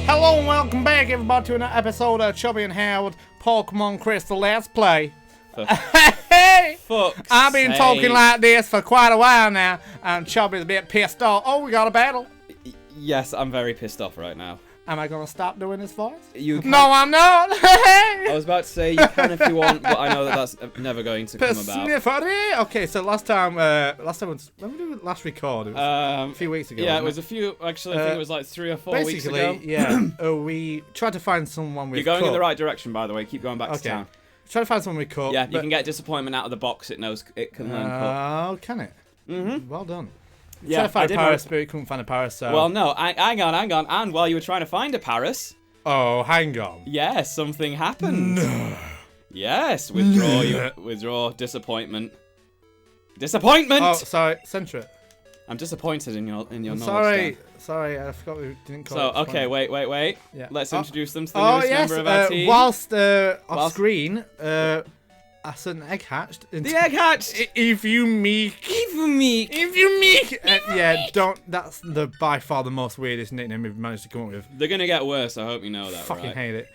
Hello and welcome back, everybody, to another episode of Chubby and Howard Pokemon Crystal Let's Play. Hey! I've been talking like this for quite a while now, and Chubby's a bit pissed off. Oh, we got a battle? Yes, I'm very pissed off right now. Am I gonna stop doing this voice? You can. No, I'm not. I was about to say you can if you want, but I know that that's never going to come about. Okay, so last time was when did we last record? It was a few weeks ago. Yeah, it was a few. Actually, I think it was like 3 or 4 weeks ago. Basically, yeah. We tried to find someone with. You're going in the right direction, by the way. Keep going back to town. Try to find someone with cut. Yeah, you can get disappointment out of the box. It knows it can learn cut. Oh, can it? Mm-hmm. Well done. Yeah, tried to find a Paris, but we couldn't find a Paris, so... Well, no, hang on. And while you were trying to find a Paris... Oh, hang on. Yes, something happened. No. Yes, withdraw, disappointment. Disappointment! Oh, sorry, censor it. I'm disappointed in your knowledge. Sorry, I forgot we didn't call it. So, okay, wait. Yeah. Let's introduce them to the newest member of our team. Whilst off screen, a certain egg hatched. The egg hatched! If you meek. Yeah, that's by far the most weirdest nickname we've managed to come up with. They're gonna get worse, I hope you know that, Fucking hate it.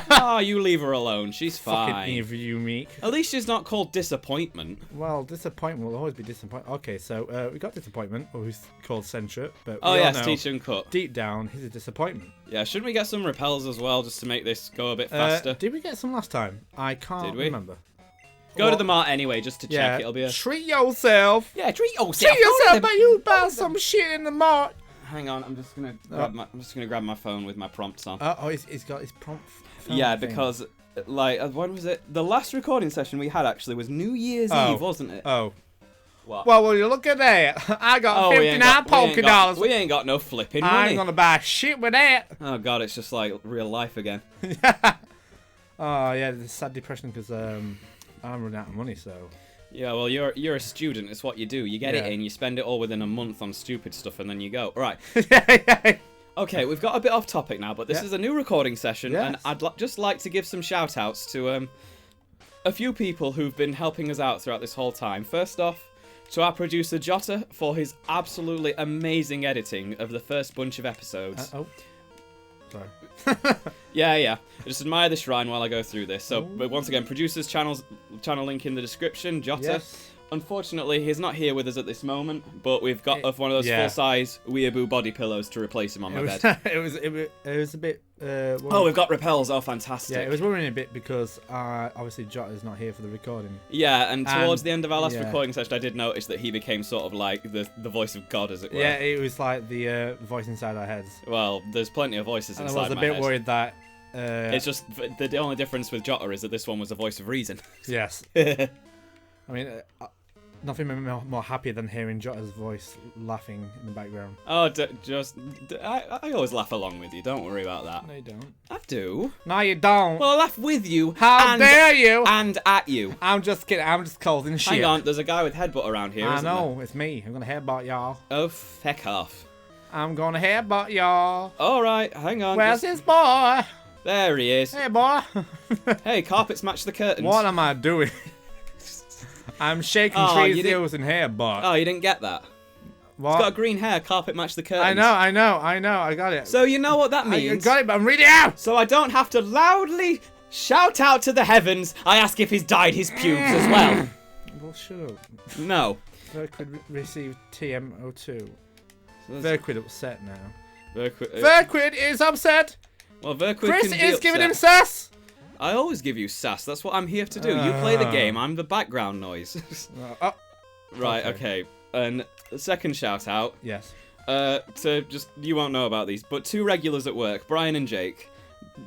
Oh, you leave her alone. She's fine. Fucking if you meek. At least she's not called Disappointment. Well, disappointment will always be disappointment. Okay, so we got Disappointment, who's called Centra, but oh yes, teach and cut. Deep down, he's a disappointment. Yeah, shouldn't we get some repels as well, just to make this go a bit faster? Did we get some last time? I can't remember. Go to the mart anyway, just to check. It'll be a... Treat yourself. Yeah, treat yourself. Treat yourself, but you buy some shit in the mart. Hang on, I'm just gonna grab my phone with my prompts on. He's got his prompt. Yeah, because like when was it? The last recording session we had actually was New Year's Eve, wasn't it? Oh. What? Well, will you look at that? I got 59 Poké dollars. We ain't got no flipping money. I ain't gonna buy shit with that. Oh god, it's just like real life again. Oh yeah, it's sad depression because I'm running out of money, so. Yeah, well, you're a student. It's what you do. You get it in, you spend it all within a month on stupid stuff, and then you go. Right. Okay, we've got a bit off topic now, but this is a new recording session, and I'd just like to give some shout-outs to a few people who've been helping us out throughout this whole time. First off, to our producer Jota for his absolutely amazing editing of the first bunch of episodes. Sorry. Yeah. I just admire the shrine while I go through this. So, but once again, producer's channel link in the description. Jota. Yes. Unfortunately, he's not here with us at this moment, but we've got one of those full-size weeaboo body pillows to replace him on my bed. It was a bit. We've got repels. Oh, fantastic! Yeah, it was worrying a bit because obviously Jota's not here for the recording. Yeah, and towards the end of our last recording session, I did notice that he became sort of like the voice of God, as it were. Yeah, it was like the voice inside our heads. Well, there's plenty of voices inside my head. I was a bit worried that. It's just the only difference with Jota is that this one was a voice of reason. Yes. I mean. Nothing made me more happy than hearing Jota's voice laughing in the background. Oh, I always laugh along with you. Don't worry about that. No, you don't. I do. No, you don't. Well, I laugh with you. How dare you? And at you. I'm just kidding. I'm just causing shit. Hang on. There's a guy with headbutt around here, isn't there? I know. It's me. I'm going to headbutt y'all. Oh, feck off. I'm going to headbutt y'all. All right. Hang on. Where's this boy? There he is. Hey, boy. Hey, carpets match the curtains. What am I doing? I'm shaking trees, hills, and hair, but... Oh, you didn't get that? What? It's got green hair, carpet match the curtains. I know, I got it. So you know what that means? I got it, but I'm reading out! So I don't have to loudly shout out to the heavens, I ask if he's dyed his pubes as well. Well, shut up. No. Verquid received TM02. So Verquid upset now. Verquid is upset! Well, Verquid Chris is giving him sass! I always give you sass. That's what I'm here to do. You play the game. I'm the background noise. Right, okay. And the second shout out. Yes. To just, you won't know about these, but 2 regulars at work, Brian and Jake.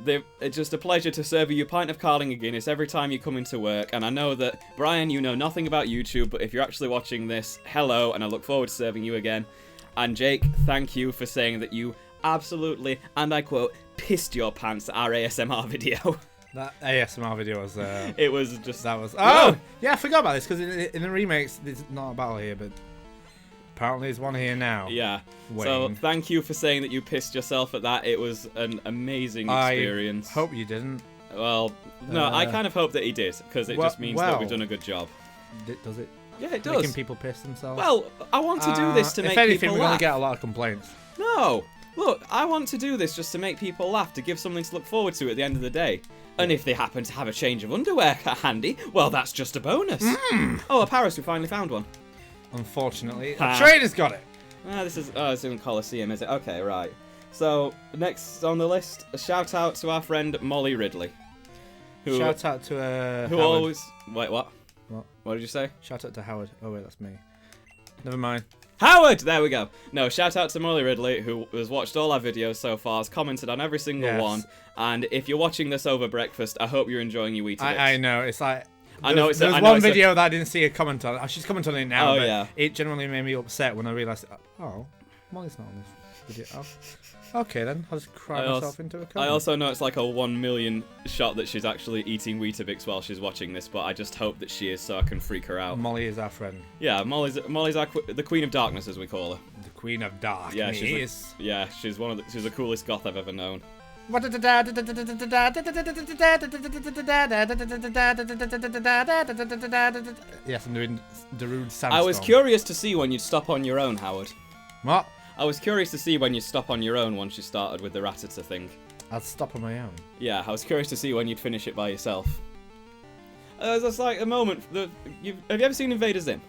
It's just a pleasure to serve you a pint of Carling Guinness every time you come into work. And I know that, Brian, you know nothing about YouTube, but if you're actually watching this, hello, and I look forward to serving you again. And Jake, thank you for saying that you absolutely, and I quote, pissed your pants at our ASMR video. That ASMR video was... it was just... That was... Oh! Yeah, I forgot about this, because in the remakes, there's not a battle here, but apparently there's one here now. Yeah. Wayne. So, thank you for saying that you pissed yourself at that. It was an amazing experience. I hope you didn't. Well, no, I kind of hope that he did, because it just means that we've done a good job. Does it? Yeah, it does. Making people piss themselves? Well, I want to do this to make people laugh. If anything, we're going to get a lot of complaints. No. Look, I want to do this just to make people laugh, to give something to look forward to at the end of the day. And if they happen to have a change of underwear handy, well, that's just a bonus. Oh, a Paris, we finally found one. Unfortunately, the trainer's got it. This isn't Coliseum, is it? Okay, right. So, next on the list, a shout out to our friend Molly Ridley. Shout out to who Howard. always... Wait, what? What did you say? Shout out to Howard. Oh, wait, that's me. Never mind. Howard! There we go. No, shout out to Molly Ridley, who has watched all our videos so far, has commented on every single one, and if you're watching this over breakfast, I hope you're enjoying your Weetabix. I know, it's like... There's one video that I didn't see a comment on. She's commenting on it now, but yeah. It genuinely made me upset when I realised, oh, Molly's not on this video. Oh, okay then, I'll just cry myself into a comment. I also know it's like a 1 million shot that she's actually eating Weetabix while she's watching this, but I just hope that she is so I can freak her out. Molly is our friend. Yeah, Molly's the Queen of Darkness, as we call her. The Queen of Darkness. Yeah, she's she's the coolest goth I've ever known. Yes, I'm doing Darude Sandstorm. I was curious to see when you'd stop on your own, Howard. What? I was curious to see when you'd stop on your own once you started with the Ratata thing. I'd stop on my own. Yeah, I was curious to see when you'd finish it by yourself. That's like a moment. Have you ever seen Invader Zim?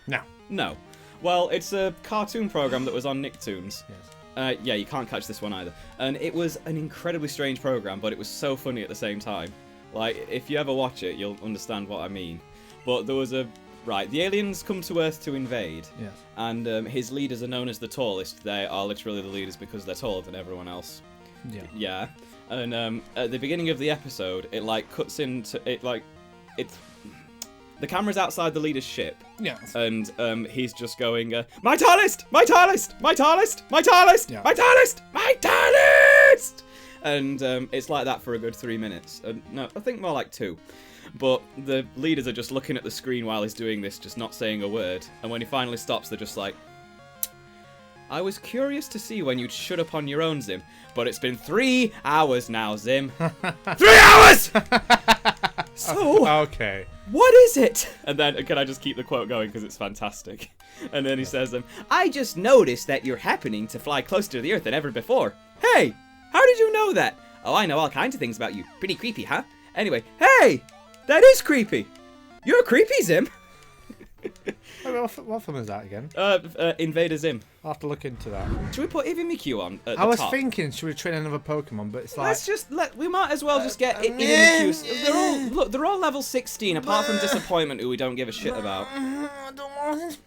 No. No. Well, it's a cartoon program that was on Nicktoons. Yes. Yeah, you can't catch this one either. And it was an incredibly strange program, but it was so funny at the same time. Like, if you ever watch it, you'll understand what I mean. But there was Right, the aliens come to Earth to invade. Yes. And his leaders are known as the tallest. They are literally the leaders because they're taller than everyone else. Yeah. Yeah. And at the beginning of the episode, it, like, cuts into... The camera's outside the leader's ship. Yes. And he's just going, my tallest! My tallest! My tallest! My tallest! Yeah. My tallest! My tallest! And it's like that for a good 3 minutes. No, I think more like 2. But the leaders are just looking at the screen while he's doing this, just not saying a word. And when he finally stops, they're just like, I was curious to see when you'd shut up on your own, Zim. But it's been 3 hours now, Zim. 3 hours! So... Okay. What is it? And then, can I just keep the quote going because it's fantastic? And then he says, I just noticed that you're happening to fly closer to the Earth than ever before. Hey, how did you know that? Oh, I know all kinds of things about you. Pretty creepy, huh? Anyway, hey, that is creepy. You're creepy, Zim. What film is that again? Invader Zim. I'll have to look into that. Should we put Ivimikyu on at the top? I was thinking, should we train another Pokemon, but it's like... We might as well just get Ivimikyu. They're all level 16, apart from Disappointment, who we don't give a shit about. I don't want this...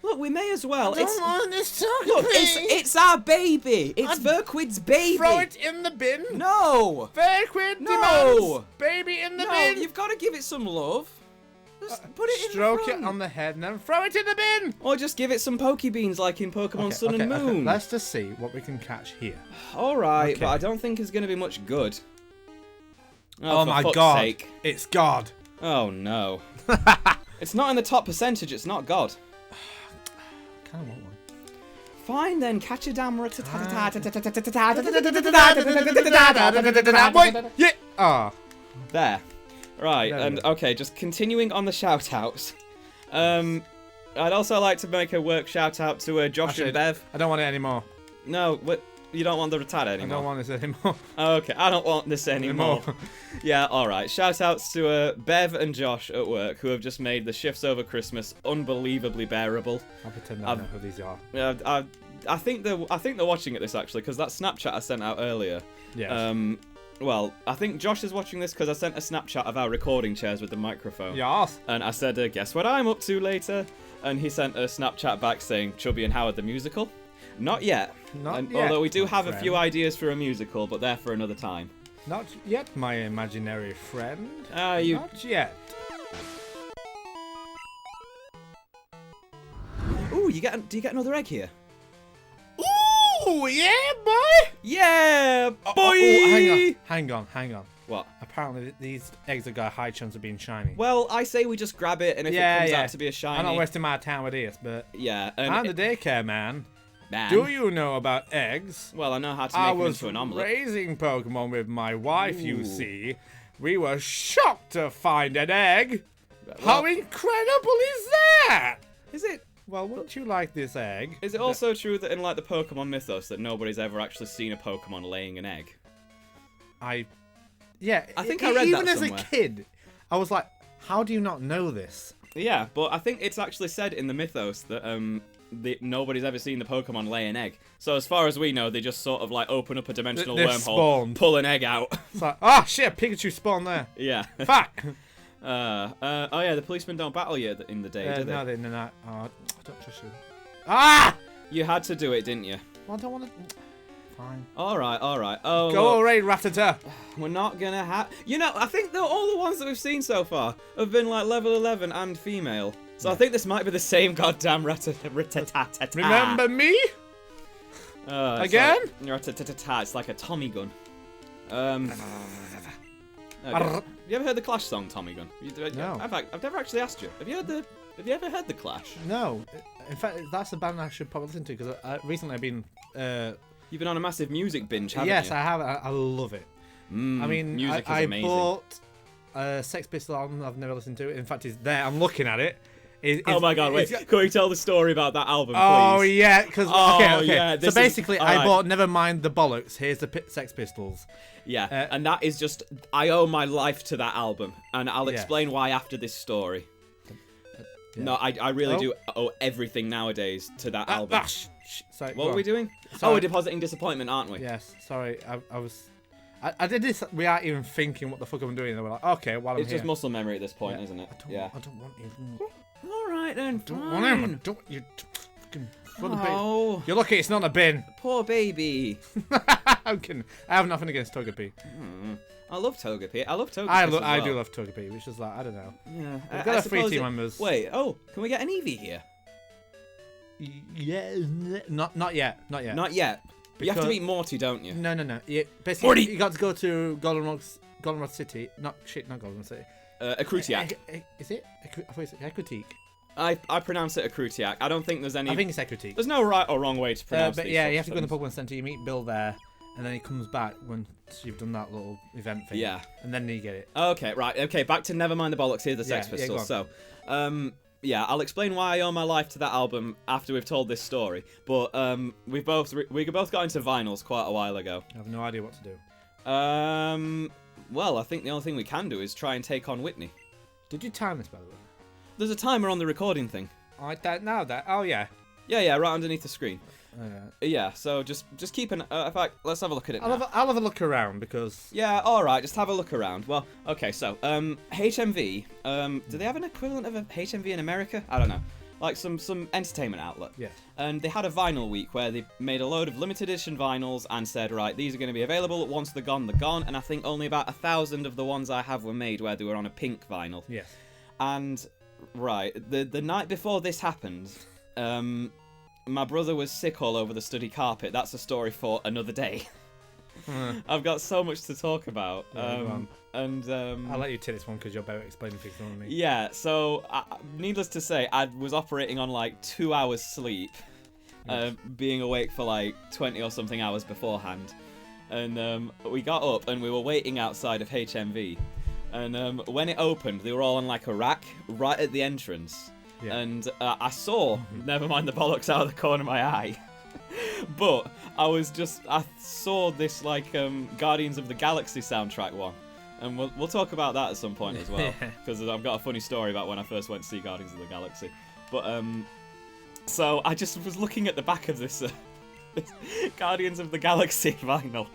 Look, we may as well. I don't want this Look, it's our baby. It's Verquid's baby. Throw it in the bin. No. Verquid demands baby in the bin. No, you've got to give it some love. Just put it in Stroke the front. it on the head and then throw it in the bin. Or just give it some Pokebeans like in Pokemon Sun and Moon. Let's just see what we can catch here. Alright, but I don't think it's going to be much good. Oh my fuck's god. Sake. It's God. Oh no. It's not in the top percentage, it's not God. I kind of want one. Fine then, catch a damn Yeah. Ah. There. Right, and okay, just continuing on the shout-outs. I'd also like to make a work shout-out to Josh and Bev. I don't want it anymore. No, you don't want the retard anymore? I don't want this anymore. Okay, I don't want this anymore. Yeah, alright. Shout-outs to Bev and Josh at work, who have just made the shifts over Christmas unbelievably bearable. I'll pretend I know who these are. I think they're watching it this, actually, because that Snapchat I sent out earlier. Yes. Well, I think Josh is watching this because I sent a Snapchat of our recording chairs with the microphone. Yes. And I said, guess what I'm up to later? And he sent a Snapchat back saying, Chubby and Howard the musical? Not yet. Not yet. Although we do have a few ideas for a musical, but they're for another time. Not yet, my imaginary friend. Not yet. Ooh, do you get another egg here? Ooh, yeah, boy! Yeah, boy! Oh, hang on. What? Apparently these eggs have got a high chance of being shiny. Well, I say we just grab it, and if it comes out to be a shiny... I'm not wasting my time with this, but... Yeah. I'm the daycare man. Do you know about eggs? Well, I know how to make them into an omelette. I was raising Pokemon with my wife, you see. We were shocked to find an egg. How incredible is that? Is it? Well, wouldn't you like this egg? Is it also true that in like the Pokemon mythos that nobody's ever actually seen a Pokemon laying an egg? Yeah, I think I read that even somewhere. as a kid, I was like, how do you not know this? Yeah, but I think it's actually said in the mythos that nobody's ever seen the Pokemon lay an egg. So as far as we know, they just sort of like open up a dimensional wormhole, spawned. pull an egg out. It's like, oh shit, Pikachu spawned there. Yeah. Fuck. Oh yeah, the policemen don't battle you in the day, do they? No, they not. Oh, I don't trust you. Ah! You had to do it, didn't you? Well, I don't want to. Fine. All right. Oh, go look, away, Rattata. we're not gonna have. You know, I think that all the ones that we've seen so far have been like level 11 and female. So I think this might be the same goddamn Rattata. Remember me? Again? Rattata. It's like a Tommy gun. Okay. Have you ever heard the Clash song, Tommy Gun? No. I've never actually asked you. Have you ever heard the Clash? No. In fact, that's the band I should probably listen to because recently I've been. You've been on a massive music binge, haven't you? Yes, I have. I love it. I mean, music is I amazing. bought a Sex Pistol album I've never listened to. In fact, it's there. I'm looking at it. Oh my god, wait. Can we tell the story about that album, please? Oh, yeah, because... okay. Yeah, so basically, I right. bought Nevermind the Bollocks. Here's the Sex Pistols. Yeah, and that is just... I owe my life to that album, and I'll explain why after this story. Yeah. No, I really do owe everything nowadays to that album. Sorry, what are we doing? Sorry. Oh, we're depositing disappointment, aren't we? Yes, sorry, I was... I did this without even thinking what the fuck I'm doing, and we're like, okay, while I'm It's just muscle memory at this point, isn't it? I don't want you... Alright then, Don't want him. Don't you fucking throw the bin. Oh. You're lucky it's not a bin. Poor baby. I'm kidding. I have nothing against Togepi. I love Togepi. I love Togepi. I do love Togepi, which is like, I don't know. Yeah. We've got our 3 team members. Wait, can we get an Eevee here? Yeah, not yet. Not yet. You have to meet Morty, don't you? No. Yeah, basically, Morty! You got to go to Goldenrod City. Not Goldenrod City. Akrutiak. Is it? I thought it's Ekrutik. I pronounce it Akrutiak. I don't think there's any... I think it's Ekrutik. There's no right or wrong way to pronounce but these yeah, you have sorts to of go to the Pokemon Center, you meet Bill there, and then he comes back when you've done that little event thing. Yeah. And then you get it. Okay, right. Okay, back to Nevermind the Bollocks. Here's the Sex Pistols. So, yeah, I'll explain why I owe my life to that album after we've told this story. But we both got into vinyls quite a while ago. I have no idea what to do. Well, I think the only thing we can do is try and take on Whitney. Did you time this, by the way? There's a timer on the recording thing. I don't know that. Oh yeah. Yeah, right underneath the screen. Okay. Yeah, so just keep an... in fact, let's have a look at it now. I'll have a look around because... Yeah, alright, just have a look around. Well, okay, so, HMV, do they have an equivalent of a HMV in America? I don't know. Like some entertainment outlet. Yeah. And they had a vinyl week where they made a load of limited edition vinyls and said, right, these are going to be available. Once they're gone, they're gone. And I think only about 1,000 of the ones I have were made where they were on a pink vinyl. Yes. And, right, the night before this happened, my brother was sick all over the study carpet. That's a story for another day. I've got so much to talk about. I'll let you take this one because you're better at explaining things than me. Yeah, so needless to say, I was operating on like 2 hours sleep, being awake for like 20 or something hours beforehand. And we got up and we were waiting outside of HMV. And when it opened, they were all on like a rack right at the entrance. Yeah. And I saw Nevermind the Bollocks out of the corner of my eye. But I saw this like Guardians of the Galaxy soundtrack one. And we'll talk about that at some point as well. Because I've got a funny story about when I first went to see Guardians of the Galaxy. But so I just was looking at the back of this Guardians of the Galaxy vinyl.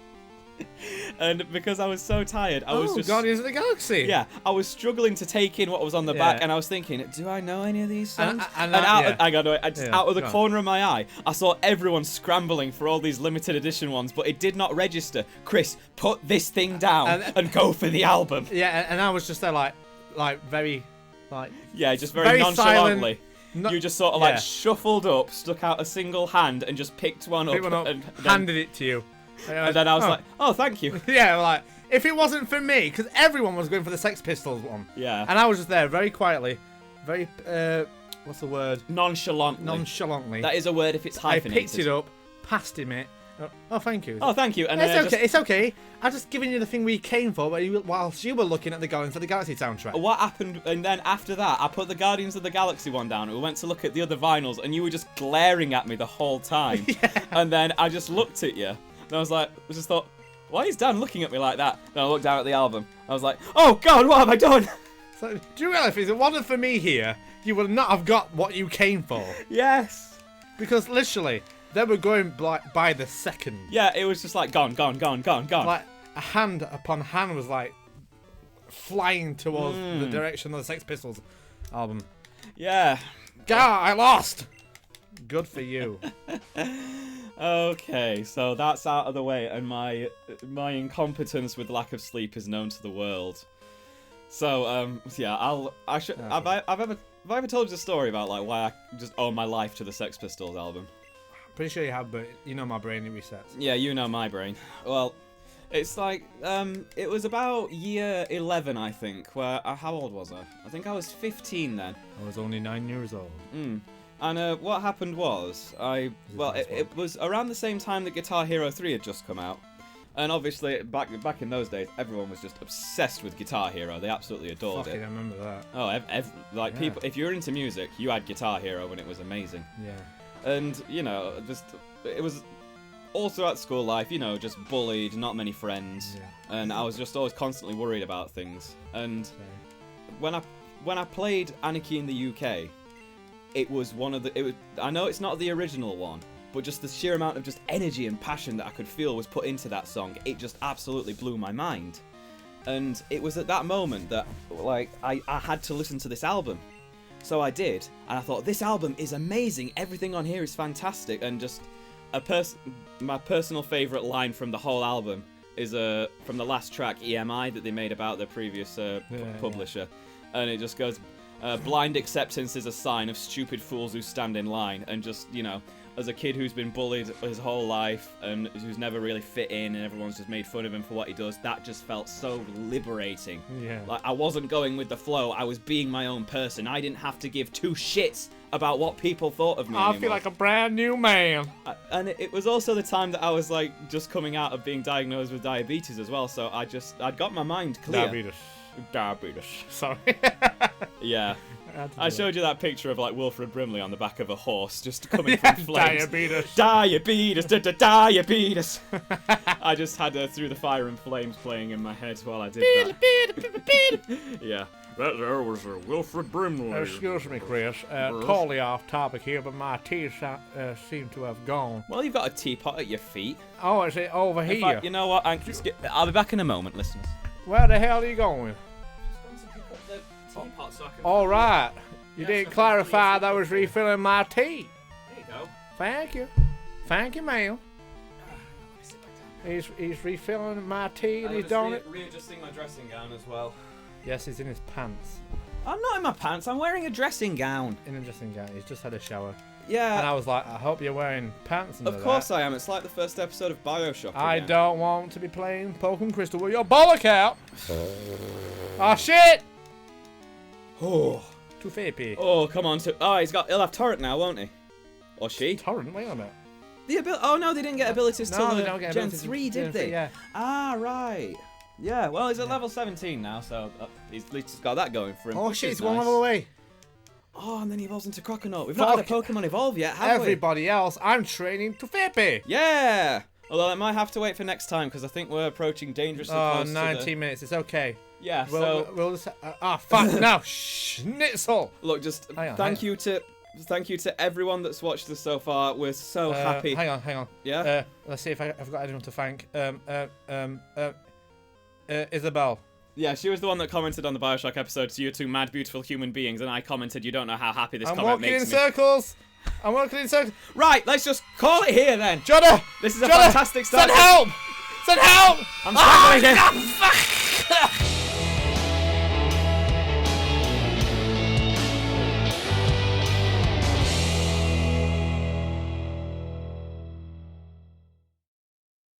And because I was so tired, I was just... Guardians of the Galaxy! Yeah, I was struggling to take in what was on the back, and I was thinking, do I know any of these songs? Out of the corner of my eye, I saw everyone scrambling for all these limited edition ones, but it did not register. Chris, put this thing down and go for the album. Yeah, and I was just there like very... Yeah, just very nonchalantly. Silent. You just sort of like shuffled up, stuck out a single hand, and just picked one up. And handed it to you. And then I was like, oh, thank you. Yeah, like, if it wasn't for me, because everyone was going for the Sex Pistols one. Yeah. And I was just there very quietly, very, what's the word? Nonchalantly. Nonchalantly. That is a word if it's hyphenated. I picked it up, passed him it, and Oh, thank you. Oh, thank you. And it's okay. It's okay. I'm just giving you the thing we came for, whilst you were looking at the Guardians of the Galaxy soundtrack. What happened? And then after that, I put the Guardians of the Galaxy one down. And we went to look at the other vinyls, and you were just glaring at me the whole time. And then I just looked at you, and I just thought, why is Dan looking at me like that? Then I looked down at the album. I was like, oh God, what have I done? So, do you realise if it wasn't for me here, you would not have got what you came for? Yes. Because literally, they were going by the second. Yeah, it was just like gone. Like a hand upon hand was like flying towards the direction of the Sex Pistols album. Yeah. God, I lost. Good for you. Okay, so that's out of the way, and my incompetence with lack of sleep is known to the world. So yeah, have I ever told you the story about like why I just owe my life to the Sex Pistols album? Pretty sure you have, but you know my brain, it resets. Yeah, you know my brain. Well, it's like, it was about year 11, I think, where, how old was I? I think I was 15 then. I was only 9 years old. And what happened was, it was around the same time that Guitar Hero 3 had just come out. And obviously, back in those days, everyone was just obsessed with Guitar Hero. They absolutely adored it. I remember that. Oh, people, if you're into music, you had Guitar Hero and it was amazing. Yeah. And, you know, it was all throughout school life, you know, just bullied, not many friends. Yeah. And I was just always constantly worried about things. And when I played Anarchy in the UK, it was I know it's not the original one, but just the sheer amount of just energy and passion that I could feel was put into that song, it just absolutely blew my mind. And it was at that moment that, like, I had to listen to this album. So I did, and I thought, this album is amazing, everything on here is fantastic, and just my personal favourite line from the whole album is from the last track, EMI, that they made about their previous publisher, and it just goes, blind acceptance is a sign of stupid fools who stand in line, and just, you know, as a kid who's been bullied his whole life and who's never really fit in and everyone's just made fun of him for what he does, that just felt so liberating. Yeah. Like, I wasn't going with the flow, I was being my own person. I didn't have to give two shits about what people thought of me anymore. I feel like a brand new man. And it was also the time that I was like just coming out of being diagnosed with diabetes as well, so I'd got my mind clear. Diabetes. Sorry. Yeah. I showed you that picture of like Wilfred Brimley on the back of a horse just coming from flames. Diabetes. Diabetes. I just had Through the Fire and Flames playing in my head while I did that. Yeah. That there was Wilfred Brimley. Excuse me, Chris. Totally off topic here, but my teeth seem to have gone. Well, you've got a teapot at your feet. Oh, is it over here? Fact, you know what? I'll be back in a moment, listeners. Where the hell are you going? So all right. You didn't clarify that I was refilling my tea. There you go. Thank you. Thank you, ma'am. He's refilling my tea and he's doing it. Readjusting my dressing gown as well. Yes, he's in his pants. I'm not in my pants. I'm wearing a dressing gown. In a dressing gown. He's just had a shower. Yeah. And I was like, I hope you're wearing pants under that. Of course I am. It's like the first episode of BioShock again. I don't want to be playing Pokemon Crystal with your bollock out. Oh, shit. Oh. Too fappy. Oh, come on. He'll have Torrent now, won't he? Or she? Torrent? Wait a minute. Oh, no, they didn't get abilities till Gen 3, did they? Yeah. Ah, right. Yeah, well, he's at level 17 now, so at least he's got that going for him. Oh, shit, he's one level away. Oh, and then he evolves into Croconaut. We've not had a Pokemon evolve yet, have we? Everybody else, I'm training to Fappy. Yeah! Although I might have to wait for next time, because I think we're approaching dangerously close to 19 minutes, it's okay. Yeah, we'll just... fuck, now, schnitzel! Look, just thank you to everyone that's watched this so far. We're so happy. Hang on. Yeah? Let's see if I've got anyone to thank. Isabel. Yeah, she was the one that commented on the BioShock episode, so you're two mad, beautiful human beings, and I commented, you don't know how happy this comment makes me. I'm walking in circles. Right, let's just call it here then. Jonah! This is a fantastic start. Send help! Send help! I'm struggling here.